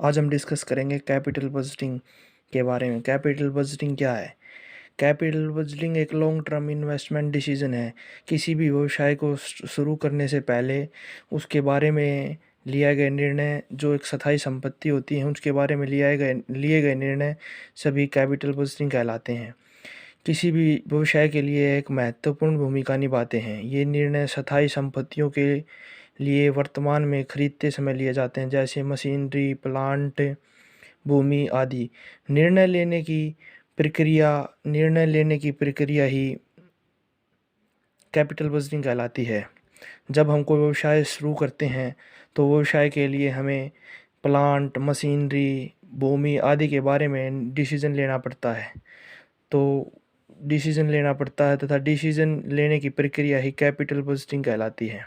आज हम डिस्कस करेंगे कैपिटल बजटिंग के बारे में। कैपिटल बजटिंग क्या है? कैपिटल बजटिंग एक लॉन्ग टर्म इन्वेस्टमेंट डिसीजन है। किसी भी व्यवसाय को शुरू करने से पहले उसके बारे में लिया गया निर्णय, जो एक स्थायी संपत्ति होती है, उसके बारे में लिए गए निर्णय सभी कैपिटल बजटिंग कहलाते हैं। किसी भी व्यवसाय के लिए एक महत्वपूर्ण भूमिका निभाते हैं। ये निर्णय स्थायी संपत्तियों के लिए वर्तमान में खरीदते समय लिए जाते हैं, जैसे मशीनरी, प्लांट, भूमि आदि। निर्णय लेने की प्रक्रिया ही कैपिटल बजटिंग कहलाती है। जब हम कोई व्यवसाय शुरू करते हैं तो व्यवसाय के लिए हमें प्लांट, मशीनरी, भूमि आदि के बारे में डिसीजन लेना पड़ता है। तथा डिसीजन लेने की प्रक्रिया ही कैपिटल बजटिंग कहलाती है।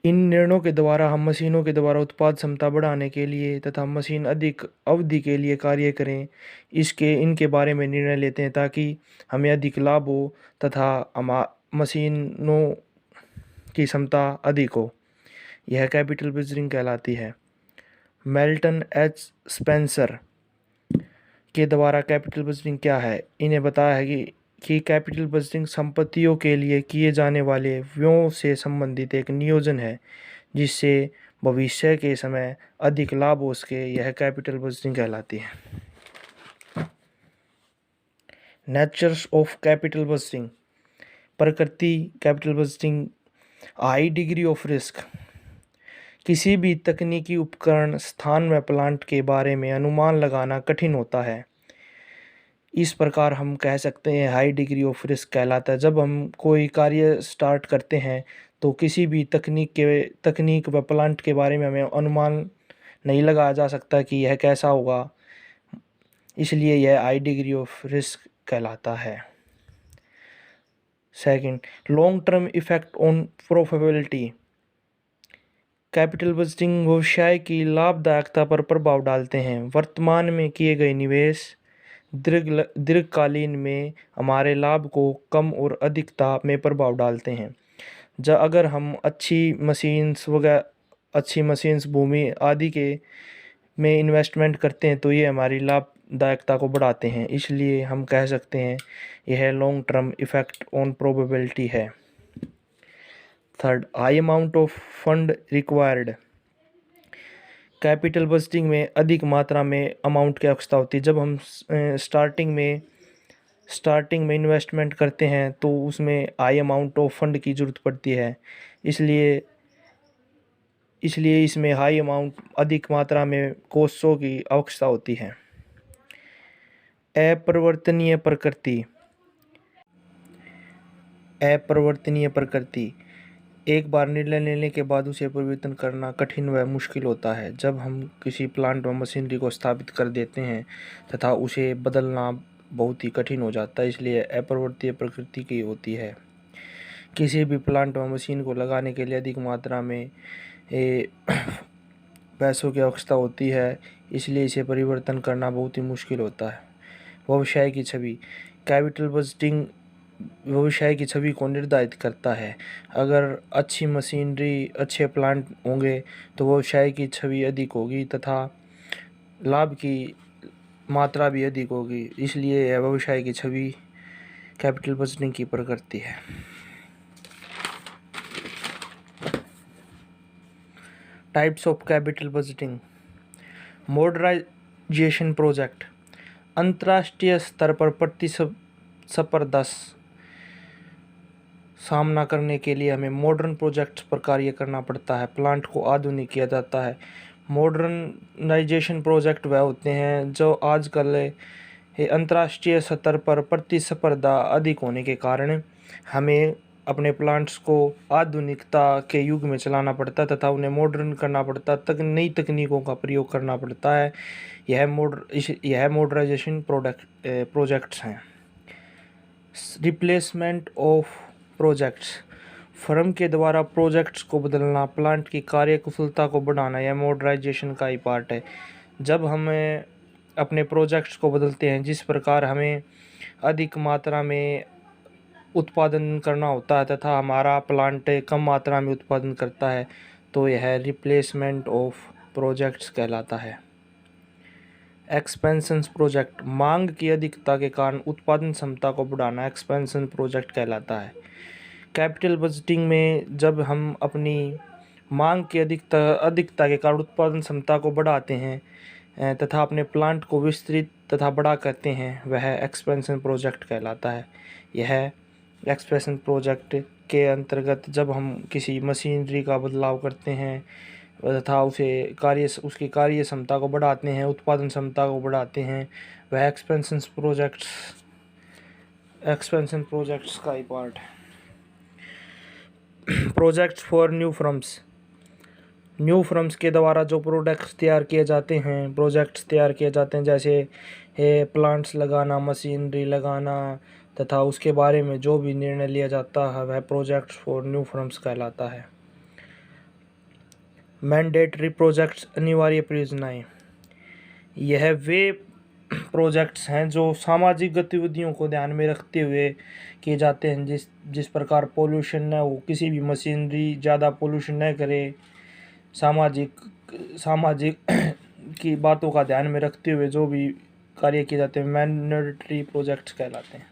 इन निर्णयों के द्वारा हम मशीनों के द्वारा उत्पाद क्षमता बढ़ाने के लिए तथा मशीन अधिक अवधि के लिए कार्य करें, इनके बारे में निर्णय लेते हैं, ताकि हमें अधिक लाभ हो तथा मशीनों की क्षमता अधिक हो। यह कैपिटल बजटिंग कहलाती है। मेल्टन एच स्पेंसर के द्वारा कैपिटल बजटिंग क्या है? इन्हें बताया है कि कैपिटल बजटिंग संपत्तियों के लिए किए जाने वाले व्ययों से संबंधित एक नियोजन है, जिससे भविष्य के समय अधिक लाभ हो सके। यह कैपिटल बजटिंग कहलाती है। Natures of capital budgeting. प्रकृति capital budgeting. High degree of risk. किसी भी तकनीकी उपकरण, स्थान व प्लांट के बारे में अनुमान लगाना कठिन होता है। इस प्रकार हम कह सकते हैं हाई डिग्री ऑफ रिस्क कहलाता है। जब हम कोई कार्य स्टार्ट करते हैं तो किसी भी तकनीक व प्लांट के बारे में हमें अनुमान नहीं लगाया जा सकता कि यह कैसा होगा, इसलिए यह हाई डिग्री ऑफ रिस्क कहलाता है। Second, long term effect on profitability. Capital budgeting व्यवसाय की लाभदायकता पर प्रभाव डालते हैं। वर्तमान में किए गए निवेश दीर्घकालीन में हमारे लाभ को कम और अधिकता में प्रभाव डालते हैं। अगर हम अच्छी मशीन्स, भूमि आदि के में इन्वेस्टमेंट करते हैं तो ये हमारी लाभदायकता को बढ़ाते हैं। इसलिए हम कह सकते हैं यह long term effect on probability है। Third, high amount of fund required. Capital budgeting में अधिक मात्रा में अमाउंट की आवश्यकता होती है। जब हम स्टार्टिंग में इन्वेस्टमेंट करते हैं तो उसमें हाई अमाउंट ऑफ फंड की ज़रूरत पड़ती है। इसलिए इसमें अधिक मात्रा में कोर्सों की आवश्यकता होती है। अपरिवर्तनीय प्रकृति। एक बार निर्णय लेने के बाद उसे परिवर्तन करना कठिन व मुश्किल होता है। जब हम किसी प्लांट व मशीनरी को स्थापित कर देते हैं तथा उसे बदलना बहुत ही कठिन हो जाता है, इसलिए अपरिवर्तनीय प्रकृति की होती है। किसी भी प्लांट व मशीन को लगाने के लिए अधिक मात्रा में पैसों की आवश्यकता होती है, इसलिए इसे परिवर्तन करना बहुत ही मुश्किल होता है। व्यवसाय की छवि। कैपिटल बजटिंग व्यवसाय की छवि को निर्धारित करता है। अगर अच्छी मशीनरी, अच्छे प्लांट होंगे तो व्यवसाय की छवि अधिक होगी तथा लाभ की मात्रा भी अधिक होगी। इसलिए यह व्यवसाय की छवि कैपिटल बजटिंग की प्रकृति है। Types of capital budgeting. Modernisation project. अंतर्राष्ट्रीय स्तर पर प्रतिस्पर्धा सामना करने के लिए हमें मॉडर्न प्रोजेक्ट्स पर कार्य करना पड़ता है। प्लांट को आधुनिक किया जाता है। मॉडर्नाइजेशन प्रोजेक्ट वह होते हैं जो आजकल अंतर्राष्ट्रीय स्तर पर प्रतिस्पर्धा अधिक होने के कारण हमें अपने प्लांट्स को आधुनिकता के युग में चलाना पड़ता है तथा उन्हें मॉडर्न करना पड़ता है, नई तकनीकों का प्रयोग करना पड़ता है। यह मॉडर्नाइजेशन प्रोजेक्ट्स हैं। Replacement of projects. फर्म के द्वारा प्रोजेक्ट्स को बदलना, प्लांट की कार्यकुशलता को बढ़ाना, यह मॉडर्नाइजेशन का ही पार्ट है। जब हम अपने प्रोजेक्ट्स को बदलते हैं, जिस प्रकार हमें अधिक मात्रा में उत्पादन करना होता है तथा हमारा प्लांट कम मात्रा में उत्पादन करता है, तो यह रिप्लेसमेंट ऑफ प्रोजेक्ट्स कहलाता है। एक्सपेंशन प्रोजेक्ट, मांग की अधिकता के कारण उत्पादन क्षमता को बढ़ाना एक्सपेंशन प्रोजेक्ट कहलाता है। कैपिटल बजटिंग में जब हम अपनी मांग की अधिकता के कारण उत्पादन क्षमता को बढ़ाते हैं तथा अपने प्लांट को विस्तृत तथा बड़ा करते हैं, वह एक्सपेंशन प्रोजेक्ट कहलाता है। यह एक्सपेंशन प्रोजेक्ट के अंतर्गत जब हम किसी मशीनरी का बदलाव करते हैं तथा उसकी कार्य क्षमता को बढ़ाते हैं, उत्पादन क्षमता को बढ़ाते हैं, वह एक्सपेंशन प्रोजेक्ट्स का ही पार्ट है। प्रोजेक्ट्स फॉर न्यू फर्म्स के द्वारा जो प्रोजेक्ट्स तैयार किए जाते हैं, जैसे प्लांट्स लगाना, मशीनरी लगाना तथा उसके बारे में जो भी निर्णय लिया जाता है, वह प्रोजेक्ट्स फॉर न्यू फर्म्स कहलाता है। मैंडेटरी प्रोजेक्ट्स, अनिवार्य परियोजनाएं, यह वे प्रोजेक्ट्स हैं जो सामाजिक गतिविधियों को ध्यान में रखते हुए किए जाते हैं, जिस प्रकार पोल्यूशन न हो, किसी भी मशीनरी ज़्यादा पोल्यूशन न करे, सामाजिक की बातों का ध्यान में रखते हुए जो भी कार्य किए जाते हैं, मैंडेटरी प्रोजेक्ट्स कहलाते हैं।